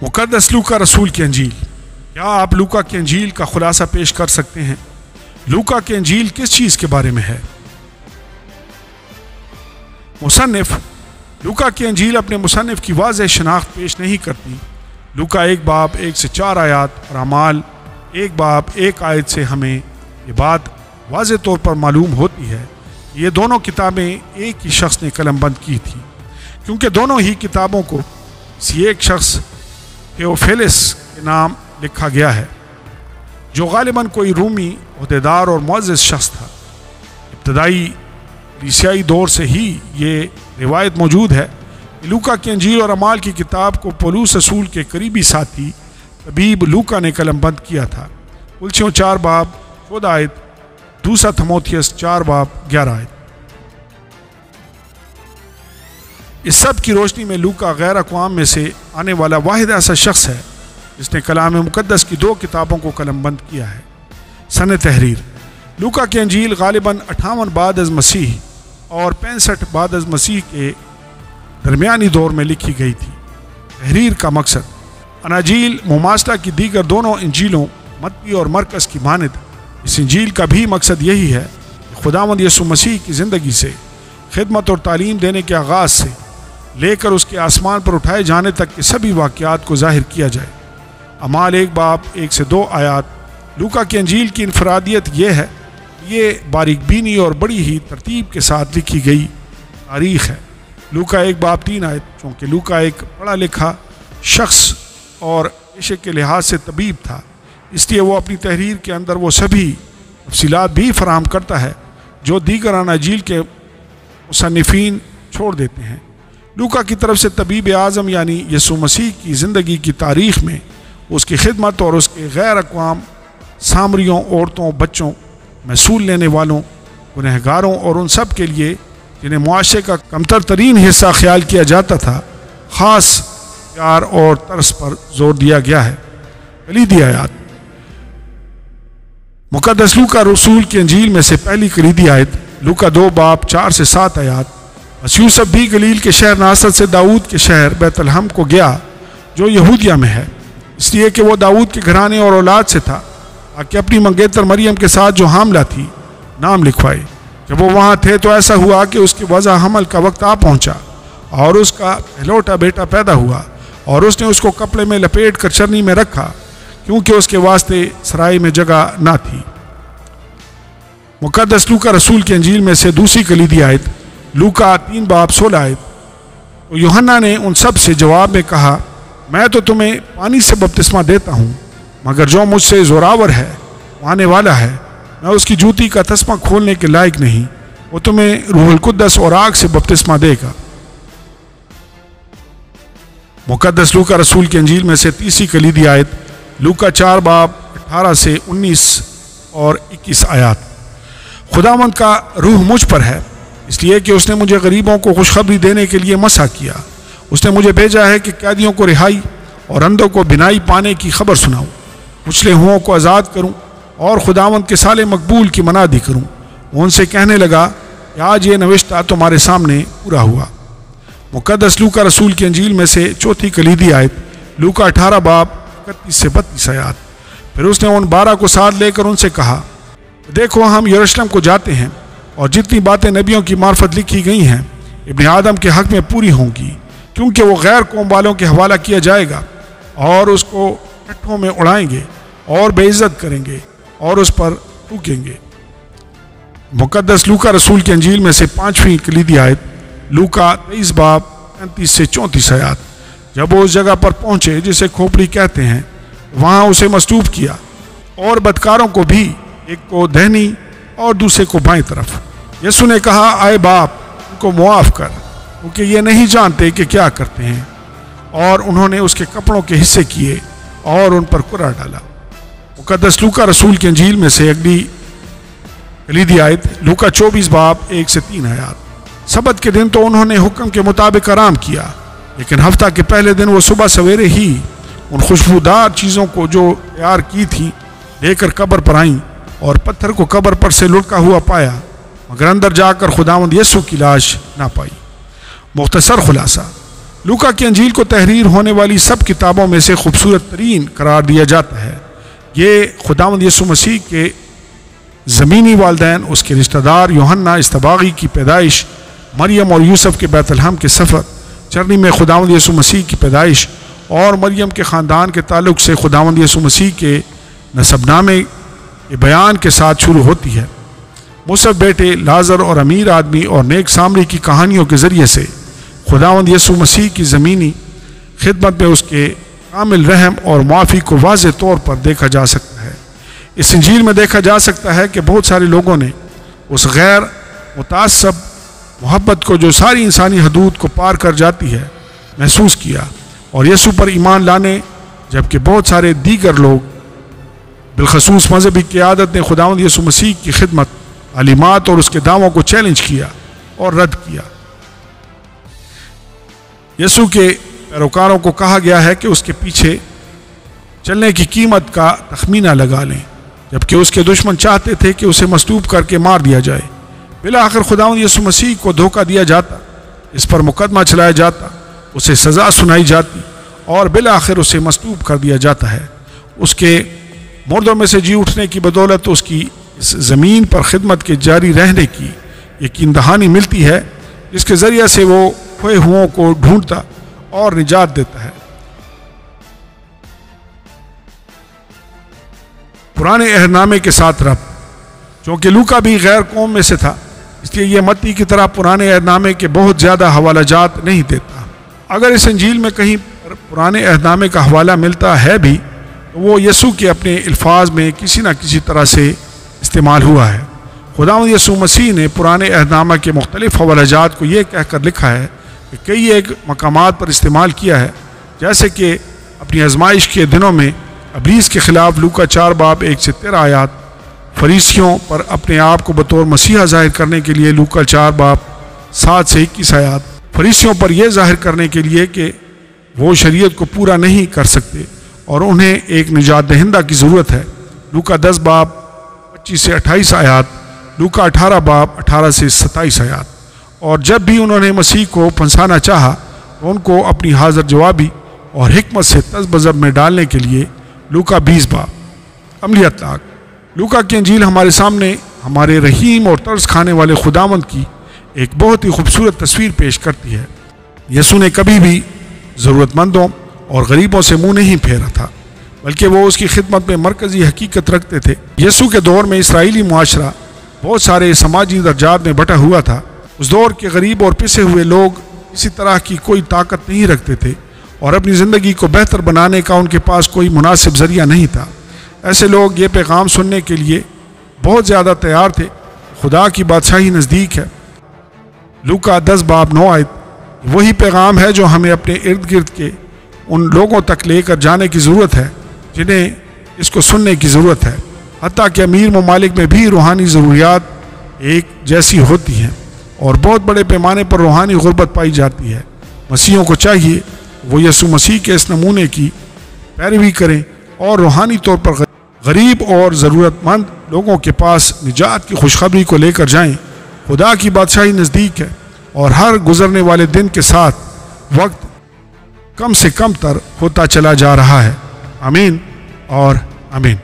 मुक़द्दस लूका रसूल की अंजील। क्या आप लूका की अंजील का खुलासा पेश कर सकते हैं? लूका की अंजील किस चीज़ के बारे में है? मुसन्निफ लूका की अंजील अपने मुसन्निफ की वाज़ेह शनाख्त पेश नहीं करती। लूका 1 बाब 1 से 4 आयात और अमाल 1 बाब 1 आयत से हमें ये बात वाज़ेह तौर पर मालूम होती है। ये दोनों किताबें एक ही शख्स ने कलमबंद की थी, क्योंकि दोनों ही किताबों को किसी एक शख्स थियोफिलस के नाम लिखा गया है, जो गालिबन कोई रूमी ओहदेदार और मुअज़्ज़ज़ शख्स था। इब्तदाई ईसाई दौर से ही ये रिवायत मौजूद है कि लूका की अंजील और अमाल की किताब को पौलुस रसूल के करीबी साथी तबीब लूका ने कलमबंद किया था। कुलसियों 4 बाब 14 आयत, 2 थमोथियस 4 बाब 11 आयत। इस सब की रोशनी में लूका गैर अक़वाम में से आने वाला वाहिद ऐसा शख्स है जिसने कलाम मुक़द्दस की 2 किताबों को कलमबंद किया है। सन तहरीर लूका की अंजील गालिबन 58 बाद अज़ मसीह और 65 बाद अज़ मसीह के दरमियानी दौर में लिखी गई थी। तहरीर का मकसद अनाजील मुमासला की दीगर दोनों इंजीलों मत्ती और मरकज़ की मानद इस इंजील का भी मकसद यही है कि खुदावंद यीशु मसीह की ज़िंदगी से खिदमत और तालीम देने के आगाज़ से लेकर उसके आसमान पर उठाए जाने तक के सभी वाक़यात को ज़ाहिर किया जाए। अमाल 1 बाब 1 से 2 आयात। लूका की अंजील की इनफरादियत यह है, ये बारीकबीनी और बड़ी ही तरतीब के साथ लिखी गई तारीख़ है। लूका 1 बाब 3 आयत। चूँकि लूका एक पढ़ा लिखा शख्स और पेशे के लिहाज से तबीब था, इसलिए वो अपनी तहरीर के अंदर वो सभी तफसीलात भी फराहम करता है जो दीगर अनाजील के मुसन्निफ़ीन छोड़ देते हैं। लूका की तरफ से तबीब आज़म यानी यीशु मसीह की ज़िंदगी की तारीख़ में उसकी खिदमत और उसके गैर अक़वाम सामरियों, औरतों, बच्चों, महसूल लेने वालों, गुनहगारों और उन सब के लिए जिन्हें मुआशरे का कमतर तरीन हिस्सा ख्याल किया जाता था, ख़ास प्यार और तरस पर जोर दिया गया है। कलीदी आयत। मुक़द्दस लूका रसूल की अंजील में से पहली कलीदी आयत लूका 2 बाब 4 से 7 आयत। बस यूसुफ भी गलील के शहर नासरत से दाऊद के शहर बैतलहम को गया जो यहूदिया में है, इसलिए कि वो दाऊद के घराने और औलाद से था, ताकि अपनी मंगेतर मरियम के साथ जो हामला थी नाम लिखवाए। जब वो वहाँ थे तो ऐसा हुआ कि उसकी वज़ा हमल का वक्त आ पहुँचा और उसका पहलौठा बेटा पैदा हुआ, और उसने उसको कपड़े में लपेट कर चरनी में रखा, क्योंकि उसके वास्ते सराय में जगह ना थी। मुक़द्दस लूका रसूल की अंजील में से दूसरी कलीदी आयत लूका 3 बाब 16 आयत। तो यूहन्ना ने उन सब से जवाब में कहा, मैं तो तुम्हें पानी से बपतिस्मा देता हूँ, मगर जो मुझसे ज़ोरावर है वो आने वाला है, मैं उसकी जूती का तस्मा खोलने के लायक नहीं। वो तुम्हें रूहुल कुद्दस और आग से बपतिस्मा देगा। मुक़द्दस लूका रसूल की अंजील में से तीसरी कलीदी आयत लूका 4 बाब 18 से 19 और 21 आयत। खुदावंद का रूह मुझ पर है, इसलिए कि उसने मुझे गरीबों को खुशखबरी देने के लिए मसा किया। उसने मुझे भेजा है कि कैदियों को रिहाई और अंधों को बिनाई पाने की खबर सुनाऊं, कुचले हुओं को आज़ाद करूं और खुदावंद के साले मकबूल की मनादी करूं। वो उनसे कहने लगा कि आज ये नविश्ता तुम्हारे सामने पूरा हुआ। मुक़द्दस लूका रसूल की अंजील में से चौथी कलीदी आयत लूका 18 बाब 31 से 32 आयत। फिर उसने उन 12 को साथ लेकर उनसे कहा, देखो हम यरूशलेम को जाते हैं, और जितनी बातें नबियों की मार्फत लिखी गई हैं इब्ने आदम के हक़ में पूरी होंगी, क्योंकि वो गैर कौम वालों के हवाला किया जाएगा और उसको टट्ठों में उड़ाएंगे और बेइज्जत करेंगे और उस पर थूकेंगे। मुक़द्दस लूका रसूल की अंजील में से 5वीं कलीदी आयत लूका 23 बाब 35 से 34 आयत। जब वो उस जगह पर पहुँचे जिसे खोपड़ी कहते हैं, वहाँ उसे मसलूब किया, और बदकारों को भी, एक को दाहिनी और दूसरे को बाईं तरफ। यीशु ने कहा, आए बाप, उनको मुआफ़ कर, क्योंकि ये नहीं जानते कि क्या करते हैं। और उन्होंने उसके कपड़ों के हिस्से किए और उन पर कुर्रा डाला। मुक़द्दस लूका रसूल की अंजील में से अगली कलीदी आयत लूका 24 बाब 1 से 3 आयत। सबत के दिन तो उन्होंने हुक्म के मुताबिक आराम किया, लेकिन हफ्ता के पहले दिन वो सुबह सवेरे ही उन खुशबूदार चीज़ों को जो तैयार की थी लेकर कब्र पर आईं, और पत्थर को कब्र पर से लुढ़का हुआ पाया, मगर अंदर जाकर खुदावंद यीशु की लाश ना पाई। मुख्तसर खुलासा, لوکا کی انجیل کو تحریر ہونے والی سب کتابوں میں سے خوبصورت ترین قرار دیا جاتا ہے۔ یہ خداوند یسوع مسیح کے زمینی والدین، اس کے رشتہ دار یوحنا استباغی کی پیدائش، مریم اور یوسف کے بیت لحم کے سفر، چرنی میں خداوند یسوع مسیح کی پیدائش اور مریم کے خاندان کے تعلق سے خداوند یسوع مسیح کے نسب نامے کے بیان کے ساتھ شروع ہوتی ہے۔ موسیٰ بیٹے، لازر اور امیر آدمی اور نیک سامری کی کہانیوں کے ذریعے سے خداوند یسوع مسیح کی زمینی خدمت میں اس کے کامل رحم اور معافی کو واضح طور پر دیکھا جا سکتا ہے۔ اس انجیل میں دیکھا جا سکتا ہے کہ بہت سارے لوگوں نے اس غیر متعصب محبت کو جو ساری انسانی حدود کو پار کر جاتی ہے محسوس کیا اور یسوع پر ایمان لانے، جبکہ بہت سارے دیگر لوگ بالخصوص مذہبی قیادت نے خداوند یسوع مسیح کی خدمت، تعلیمات اور اس کے دعووں کو چیلنج کیا اور رد کیا۔ یسوع کے پیروکاروں کو کہا گیا ہے کہ اس کے پیچھے چلنے کی قیمت کا تخمینہ لگا لیں، جبکہ اس کے دشمن چاہتے تھے کہ اسے مصلوب کر کے مار دیا جائے۔ بالآخر خداوند یسوع مسیح کو دھوکہ دیا جاتا، اس پر مقدمہ چلایا جاتا، اسے سزا سنائی جاتی اور بالآخر اسے مصلوب کر دیا جاتا ہے۔ اس کے مردوں میں سے جی اٹھنے کی بدولت اس کی اس زمین پر خدمت کے جاری رہنے کی یقین دہانی ملتی ہے، جس کے ذریعے سے وہ کھوئے ہوں کو ڈھونڈتا اور نجات دیتا ہے۔ پرانے عہد نامے کے ساتھ ربط، چونکہ لوکا بھی غیر قوم میں سے تھا، اس لیے یہ متی کی طرح پرانے عہد نامے کے بہت زیادہ حوالہ جات نہیں دیتا۔ اگر اس انجیل میں کہیں پرانے عہد نامے کا حوالہ ملتا ہے بھی تو وہ یسوع کے اپنے الفاظ میں کسی نہ کسی طرح سے استعمال ہوا ہے۔ خداوند یسوع مسیح نے پرانے عہد نامہ کے مختلف حوالہ جات کو یہ کہہ کر لکھا ہے کہ کئی ایک مقامات پر استعمال کیا ہے، جیسے کہ اپنی آزمائش کے دنوں میں ابلیس کے خلاف لوکا 4 باب 1 سے 13 آیات، فریسیوں پر اپنے آپ کو بطور مسیحا ظاہر کرنے کے لیے لوکا 4 باب 7 سے 21 آیات، فریسیوں پر یہ ظاہر کرنے کے لیے کہ وہ شریعت کو پورا نہیں کر سکتے اور انہیں ایک نجات دہندہ کی ضرورت ہے، لوکا 10 باب 25 سے 28 آیات، لوکا 18 باب 18 سے 27 آیات۔ اور جب بھی انہوں نے مسیح کو پھنسانا چاہا تو ان کو اپنی حاضر جوابی اور حکمت سے تذبذب میں ڈالنے کے لیے لوکا 20 باب۔ عملی اطلاق، لوکا کی انجیل ہمارے سامنے ہمارے رحیم اور ترس کھانے والے خداوند کی ایک بہت ہی خوبصورت تصویر پیش کرتی ہے۔ یسوع نے کبھی بھی ضرورت مندوں اور غریبوں سے منہ نہیں پھیرا تھا، بلکہ وہ اس کی خدمت میں مرکزی حقیقت رکھتے تھے۔ یسوع کے دور میں اسرائیلی معاشرہ بہت سارے سماجی درجات میں بٹا ہوا تھا۔ اس دور کے غریب اور پسے ہوئے لوگ کسی طرح کی کوئی طاقت نہیں رکھتے تھے اور اپنی زندگی کو بہتر بنانے کا ان کے پاس کوئی مناسب ذریعہ نہیں تھا۔ ایسے لوگ یہ پیغام سننے کے لیے بہت زیادہ تیار تھے، خدا کی بادشاہی نزدیک ہے۔ لوکا 10 باب 9 آیت وہی پیغام ہے جو ہمیں اپنے ارد گرد کے ان لوگوں تک لے کر جانے کی ضرورت ہے جنہیں اس کو سننے کی ضرورت ہے۔ حتیٰ کہ امیر ممالک میں بھی روحانی ضروریات ایک جیسی ہوتی ہیں اور بہت بڑے پیمانے پر روحانی غربت پائی جاتی ہے۔ مسیحیوں کو چاہیے وہ یسوع مسیح کے اس نمونے کی پیروی کریں اور روحانی طور پر غریب اور ضرورت مند لوگوں کے پاس نجات کی خوشخبری کو لے کر جائیں۔ خدا کی بادشاہی نزدیک ہے اور ہر گزرنے والے دن کے ساتھ وقت کم سے کم تر ہوتا چلا جا رہا ہے۔ آمین اور آمین۔